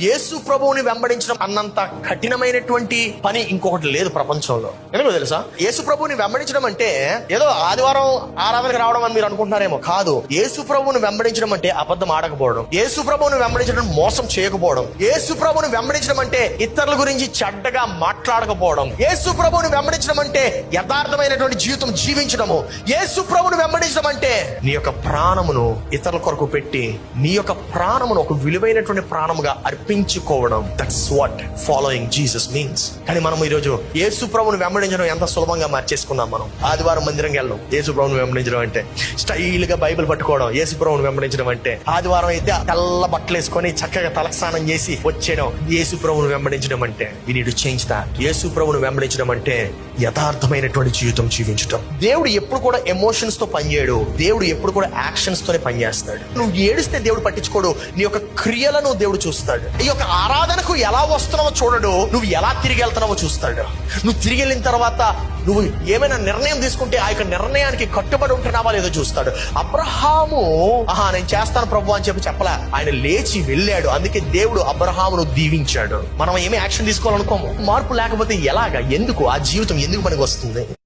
యేసు ప్రభువుని వెంబడించడం అన్నంత కఠినమైనటువంటి పని ఇంకొకటి లేదు ప్రపంచంలో. ఎందుకో తెలుసా? యేసు ప్రభువుని వెంబడించడం అంటే ఏదో ఆదివారం ఆరాధనకు రావడం అని మీరు అనుకుంటున్నారేమో. కాదు. యేసు ప్రభువుని వెంబడించడం అంటే అబద్ధం ఆడకపోవడం, యేసు ప్రభువుని వెంబడించడం మోసం చేయకపోవడం, యేసు ప్రభువుని వెంబడించడం అంటే ఇతరుల గురించి చెడ్డగా మాట్లాడకపోవడం, యేసు ప్రభువుని వెంబడించడం అంటే యథార్థమైనటువంటి జీవితం జీవించడము, యేసు ప్రభువుని వెంబడించడం అంటే నీ యొక్క ప్రాణమును ఇతరుల కొరకు పెట్టి నీ యొక్క ప్రాణమును ఒక విలువైనటువంటి ప్రాణముగా అర్పించుకోవడం. That's what following Jesus means. కానీ మనం ఈరోజు యేసు ప్రభువుని వెంబడించడం ఎంత సులభంగా మార్చేసుకున్నాం. మనం ఆదివారం మందిరం వెళ్ళడం యేసు ప్రభువుని వెంబడించడం అంటే, స్టైల్ గా బైబిల్ పట్టుకోవడం యేసు ప్రభువుని వెంబడించడం అంటే, ఆదివారం అయితే తెల్ల బట్టలు వేసుకొని చక్కగా తలస్నానం చేసి వచ్చేయడం యేసు ప్రభువుని వెంబడించడం అంటే. We need to change that. యేసు ప్రభువుని వెంబడించడం అంటే యథార్థమైనటువంటి జీవితం జీవించడం. దేవుడు ఎప్పుడు కూడా ఎమోషన్స్ తో పనిచేయడు. దేవుడు ఎప్పుడు కూడా యాక్షన్స్ తోనే పనిచేస్తాడు. నువ్వు ఏడిస్తే దేవుడు పట్టించుకోడు, నీ యొక్క క్రియలను దేవుడు చూస్తాడు. ఈ యొక్క ఆరాధనకు ఎలా వస్తున్నావో చూడడు, నువ్వు ఎలా తిరిగి వెళ్తున్నావో చూస్తాడు. నువ్వు తిరిగి వెళ్ళిన తర్వాత నువ్వు ఏమైనా నిర్ణయం తీసుకుంటే ఆ యొక్క నిర్ణయానికి కట్టుబడి ఉంటున్నావా లేదో చూస్తాడు. అబ్రహాము నేను చేస్తాను ప్రభు అని చెప్పలే, ఆయన లేచి వెళ్ళాడు. అందుకే దేవుడు అబ్రహామును దీవించాడు. మనం ఏమీ యాక్షన్ తీసుకోవాలనుకోము. మార్పు లేకపోతే ఎలాగా? ఎందుకు ఆ జీవితం ఎందుకు పనికి వస్తుంది?